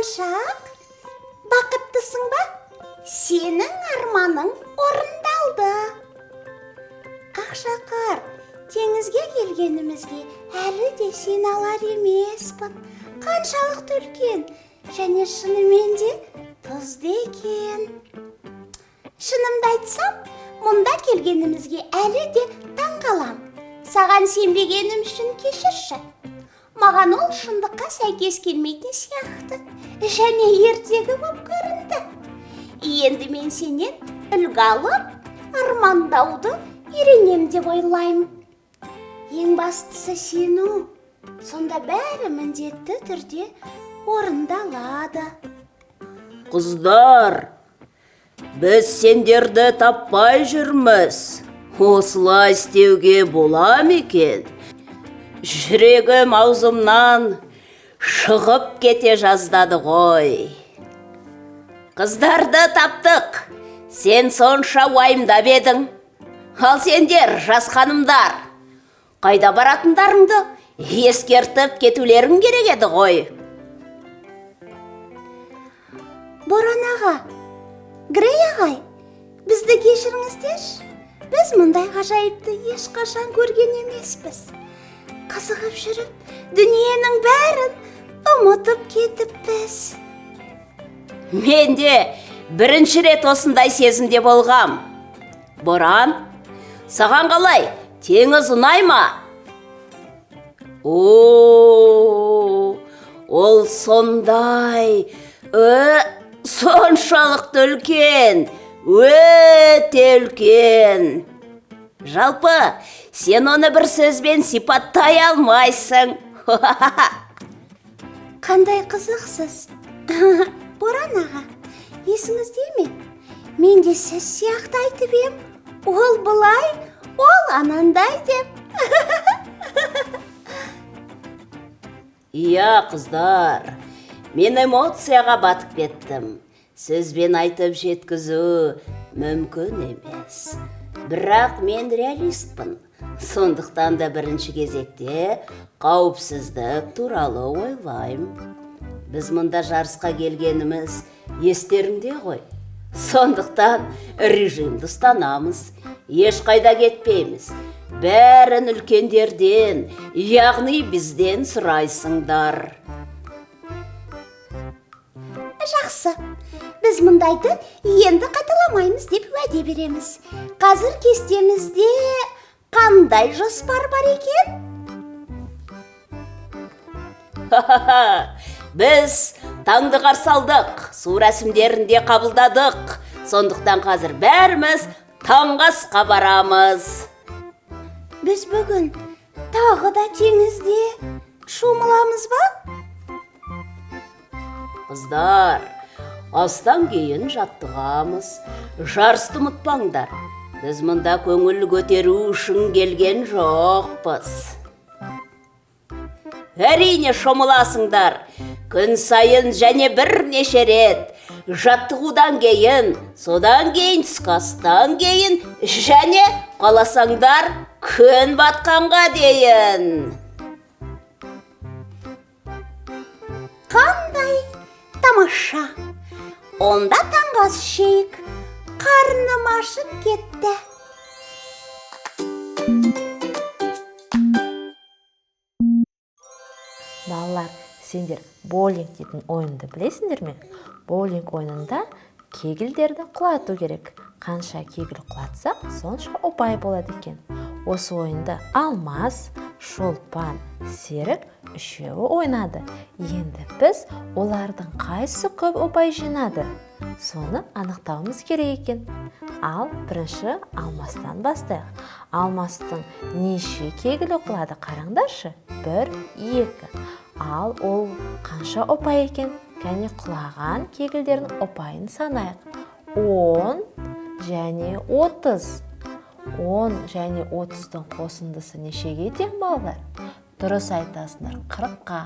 Болашақ, бақыттысың ба? Сенің арманың орындалды. Ақшақар, теңізге келгенімізге әлі де сен алар емеспін. Қаншалықты үлкен және шынымен де тұзды екен. Шынымды айтсам, мұнда келгенімізге әлі де таңғалам. Саған сенбегенім үшін кешірші. Маған ол шындыққа сәйкес келмейтін сияқты және ертегі болып көрінді. Енді мен сенен үлгі алып, армандауды үйренем деп ойлаймын. Ең бастысы сену, сонда бәрі міндетті түрде орындалады. Қыздар, біз сендерді таппай жүрміз. Осылай істеуге бола ма екен? Жүрегім аузымнан шығып кете жаздады ғой. Қыздарды таптық. Сен сонша уайымдап едің. Ал сендер, жас ханымдар, қайда баратындарыңды ескертіп кетулерің керек еді ғой. Боран аға, Грей ағай, бізді кешіріңіздерші. Біз мұндай ғажайыпты ешқашан көрген емеспіз. Қызығып жүріп, дүниенің бәрін ұмытып кетіппіз. Мен де бірінші рет осындай сезімде болғам. Боран, саған қалай? Теңіз ұнай ма? Ол сондай, соншалықты үлкен, өте үлкен. Жалпы, сен оны бір сөзбен сипаттай алмайсың. Қандай қызықсыз. Боран аға, есіңізде ме? Мен де сіз сияқты айтып ем. Ол бұлай, ол анандай деп. Иә, қыздар, мен эмоцияға батып кеттім. Сөзбен айтып жеткізу мүмкін емес. Бірақ мен реалистпін. Сондықтан да бірінші кезекте қауіпсіздік туралы ойлаймын. Біз мұнда жарысқа келгеніміз естеріңде ғой. Сондықтан режимді ұстанамыз. Ешқайда кетпейміз. Бәрін үлкендерден, яғни бізден сұрайсыңдар. Жақсы, біз мұндайды енді қайталамаймыз деп уәде береміз. Қазір кестемізде қандай жоспар бар екен? Біз таңды қарсы алдық, су рәсімдерінде қабылдадық. Сондықтан қазір бәріміз таңғы асқа барамыз. Біз бүгін тағы да теңізде шомыламыз ба? Қыздар, астан кейін жаттығамыз. Жарысты ұмытпаңдар. Біз мұнда көңіл көтеру үшін келген жоқпыз. Әрине шомыласыңдар. Күн сайын және бірнеше рет. Жаттығудан кейін, содан кейін түскі астан кейін және қаласаңдар күн батқанға дейін. Қандай тамаша. Онда таңғы ас ішейік. Қарным ашып кетті. Балалар, сендер боулинг дейтін ойынды білесіңдер ме? Боулинг ойынында кегілдерді құлату керек. Қанша кегіл құлатсақ, сонша ұпай болады екен. Осы ойынды Алмас, Шолпан, Серік үшеуі ойнады. Енді біз олардың қайсысы көп ұпай жинады? Соны анықтауымыз керек екен. Ал бірінші Алмастан бастайық. Алмастың неше кегілі құлады қараңдаршы? 1, 2. Ал ол қанша ұпай екен? Кәне құлаған кегілдердің ұпайын санайық. 10 және 30. 10 және 30-дың қосындысы нешеге тең балалар? Дұрыс айтасыңдар, 40-қа.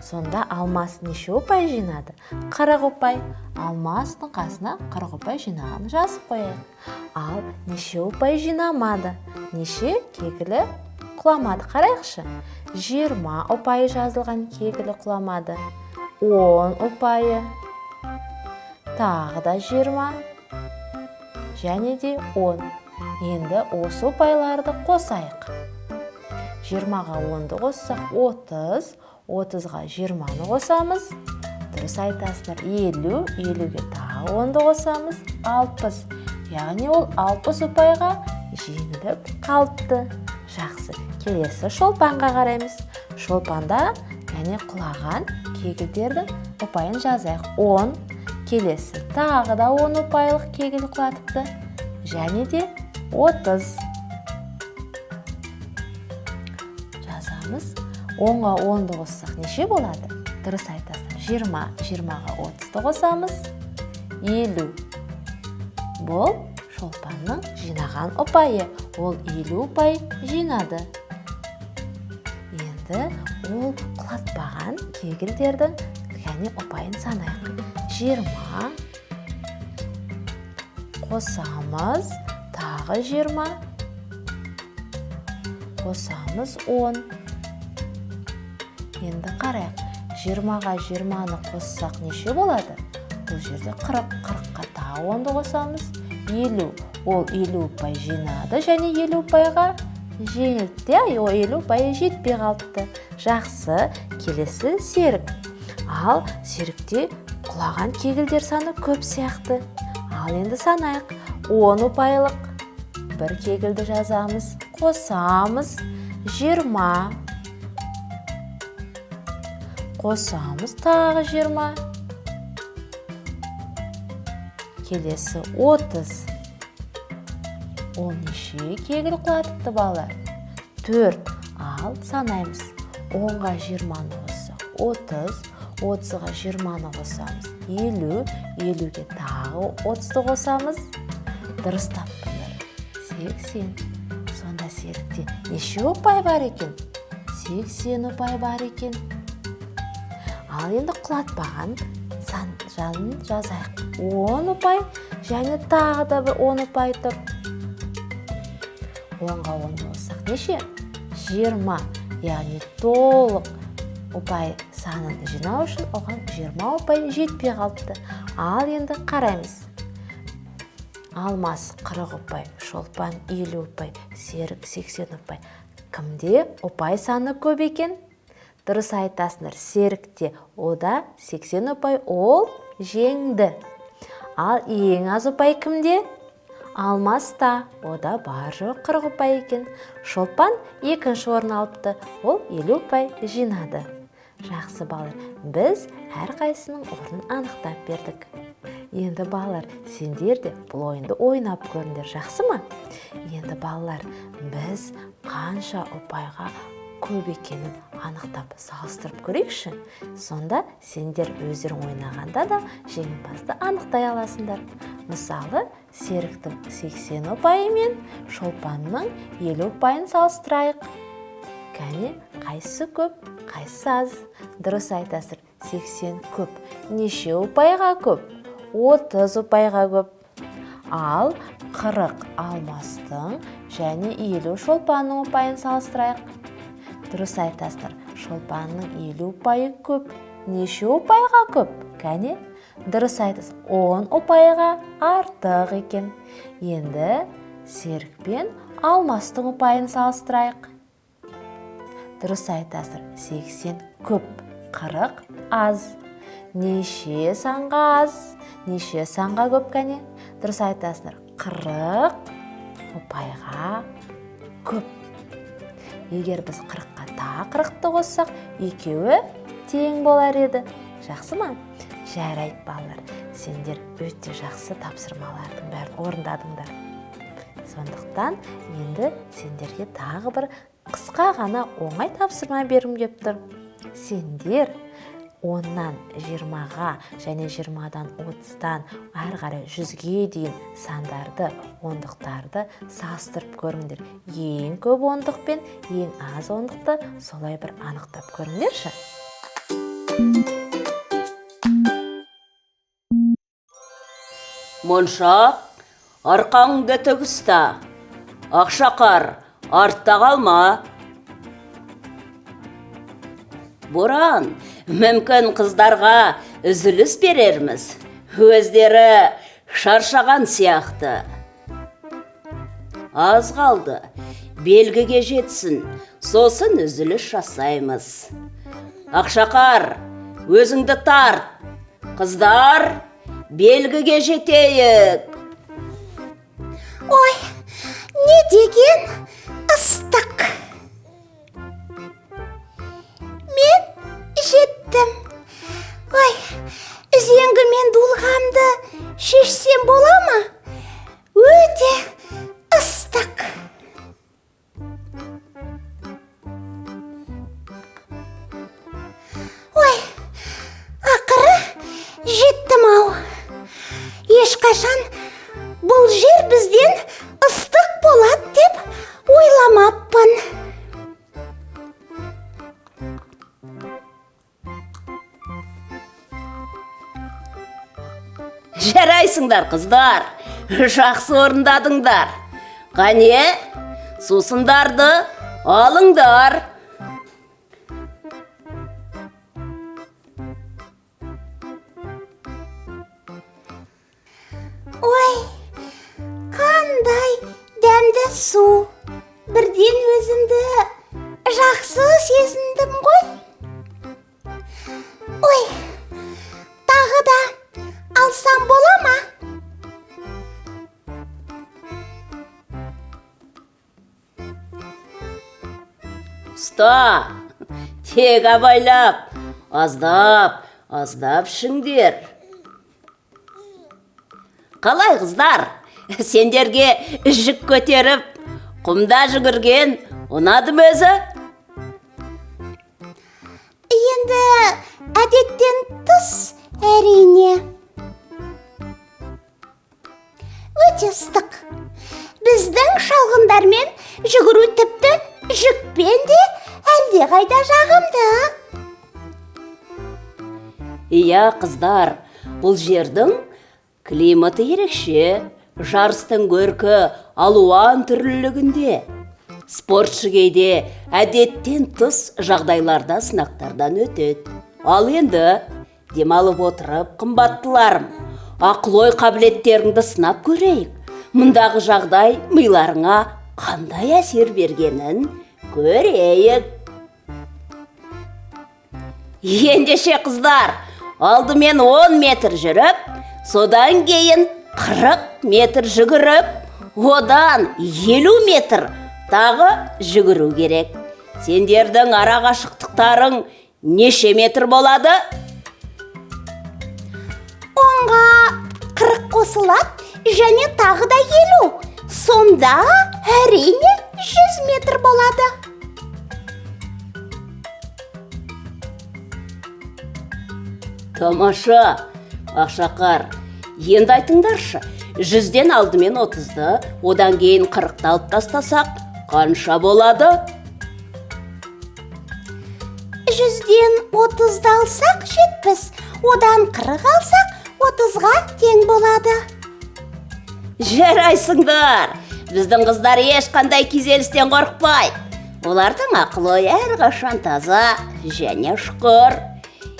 Сонда Алмас неше ұпай жинады? 40 ұпай. Алмастың қасына 40 ұпай жинағанын жазып қояйық. Ал неше ұпай жинамады? Неше кегілі құламады? Қарайықшы. 20 ұпай жазылған кегілі құламады. 10 ұпайы, тағы да 20, және де 10. Енді осы ұпайларды қосайық. 20-ға 10-ды қоссақ 30, 30-ға 20-ны қосамыз. Дұрыс айтасыздар, 50, 50-ге тағы 10-ды қосамыз, 60. Яғни ол 60 ұпайға жеңіліп қалыпты. Жақсы, келесі шолпанға қараймыз. Шолпанда және құлаған кегілдердің ұпайын жазайық. 10, келесі тағы да 10 ұпайлық кегіл құлатыпты. Және де 30. Жазамыз. 10-ға 10-ды қоссақ неше болады? Дұрыс айтасыздар. 20, 20-ға 30-ды қосамыз. 50. Бұл шолпанның жинаған ұпайы. Ол 50 ұпай жинады. Енді ол құлатпаған кегілдердің және ұпайын санайық. 20 қосамыз, тағы 20 қосамыз 10. Енді қарайық. 20-ға 20-ны қоссақ неше болады? Бұл жерде 40, 40-қа тағы 10-ды қосамыз. 50. Ол 50 ұпай жинады және 50 ұпайға жеңілді. 50 ұпайы жетпей қалыпты. Жақсы, келесі серік. Ал серікте құлаған кегілдер саны көп сияқты. Ал енді санайық. 10 ұпайлық бір кегілді жазамыз. Қосамыз 20. Қосамыз тағы 20. Келесі 30. Ол неше кегіл құлатыпты балалар? 4. Ал санаймыз. 10-ға 20-ны қоссақ 30, 30-ға 20-ны қосамыз. 50, 50-ге тағы 30-ды қосамыз. Дұрыс таптыңдар. 80. Сонда серікте неше ұпай бар екен? 80 ұпай бар екен. Ал енді құлатпаған санын жазайық. 10 ұпай және тағы да бір 10 ұпай тұр. 10-ға 10-ды қоссақ неше? 20. Яғни толық ұпай санын жинау үшін оған 20 ұпай жетпей қалыпты. Ал енді қараймыз. Алмас 40 ұпай, шолпан 50 ұпай, серік 80 ұпай. Кімде ұпай саны көп екен? Дұрыс айтасыңдар, серікте ода 80 ұпай, ол жеңді. Ал ең аз ұпай кімде? Алмаста, ода бар жоқ 40 ұпай екен. Шолпан екінші орын алыпты, ол 50 ұпай жинады. Жақсы балалар, біз әрқайсының орнын анықтап бердік. Енді балалар, сендер де бұл ойынды ойнап көріңдер, жақсы ма? Енді балалар, біз қанша ұпайға көп екенін анықтап салыстырып көрейікші. Сонда сендер өздерің ойнағанда да жеңімпазды анықтай аласыңдар. Мысалы, серіктің 80 ұпайы мен шолпанның 50 ұпайын салыстырайық. Кәне, қайсы көп, қайсы аз? Дұрыс айтасыр, 80 көп. Неше ұпайға көп? 30 ұпайға көп. Ал 40 алмастың және 50 шолпанның ұпайын салыстырайық. Дұрыс айтасыздар, шолпанның 50 ұпайы көп. Неше ұпайға көп? Кәне, дұрыс айтасыз, 10 ұпайға артық екен. Енді серік пен алмастың ұпайын салыстырайық. Дұрыс айтасыздар, 80 көп, 40 аз. Неше санға аз? Неше санға көп кәне? Дұрыс айтасыздар, 40 ұпайға көп. Егер біз 40-қа тағы 40-ты қоссақ, екеуі тең болар еді. Жақсы ма? Жарайды балалар, сендер өте жақсы тапсырмалардың бәрін орындадыңдар. Сондықтан енді сендерге тағы бір қысқа ғана оңай тапсырма бергім келіп тұр. Сендер 10-нан 20-ға және 20-дан 30-дан әрі қарай 100-ге дейін сандарды, ондықтарды салыстырып көріңдер. Ең көп ондық пен ең аз ондықты солай бір анықтап көріңдерші. Моншақ, арқаңды тік ұста. Ақшақар, артта қалма. Боран, мүмкін қыздарға үзіліс берерміз. Өздері шаршаған сияқты. Аз қалды. Белгіге жетсін, сосын үзіліс жасаймыз. Ақшақар, өзіңді тарт. Қыздар, белгіге жетейік. Ой, не деген ыстық. Мен жеттім. Ой, үзеңгі мен дулғамды шешсем бола ма? Өте ыстық. Ой, ақыры жеттім-ау. Ешқашан бұл жер бізден ыстық болады деп ойламаппын. Жарайсыңдар, қыздар. Жақсы орындадыңдар. Қане, сусындарды алыңдар. Ой, қандай дәмді су. Бірден өзімді жақсы сезіндім ғой. Ой, тағы да алсам бола ма? Ұста, тек абайлап, аздап ішіңдер. Қалай, қыздар, сендерге жүк көтеріп, құмда жүгірген ұнадым өзі? Енді әдеттен тыс, әрине. Өте ыстық. Біздің шалғындармен жүгіру тіпті жүкпен де әлде қайда жағымды. Иә, қыздар, бұл жердің климаты ерекше, жарыстың көркі алуан түрлілігінде. Спортшы кейде әдеттен тыс жағдайларда сынақтардан өтеді. Ал енді демалып отырып, қымбаттыларым, ақыл-ой қабілеттеріңді сынап көрейік. Мұндағы жағдай миларыңа қандай әсер бергенін көрейік. Ендеше, қыздар, алдымен 10 метр жүріп, содан кейін 40 метр жүгіріп, одан 50 метр тағы жүгіру керек. Сендердің ара қашықтықтарың неше метр болады? 10-ға 40 қосылады, және тағы да 50. Сонда әрине 100 метр болады. Тамаша, Ақшақар, енді айтыңдаршы, 100-ден алдымен 30-ды, одан кейін 40-ты алып тастасақ, қанша болады? 100-ден 30-ды алсақ 70, одан 40 алсақ 30-ға тең болады. Жарайсыңдар, біздің қыздар ешқандай күйзелістен қорықпайды. Олардың ақыл-ой әрқашан таза және шұқыр.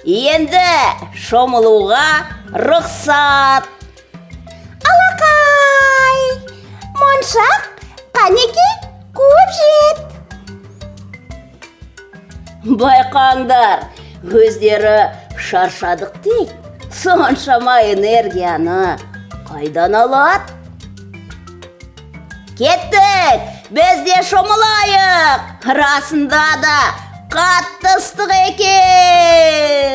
Енді шомылуға рұқсат. Алақай, моншақ, қанеке, көп жет. Байқаңдар, өздері шаршадық дейді. Соншама энергияны қайдан алады? Кеттік, біз де шомылайық. Расында да қатты ыстық екен.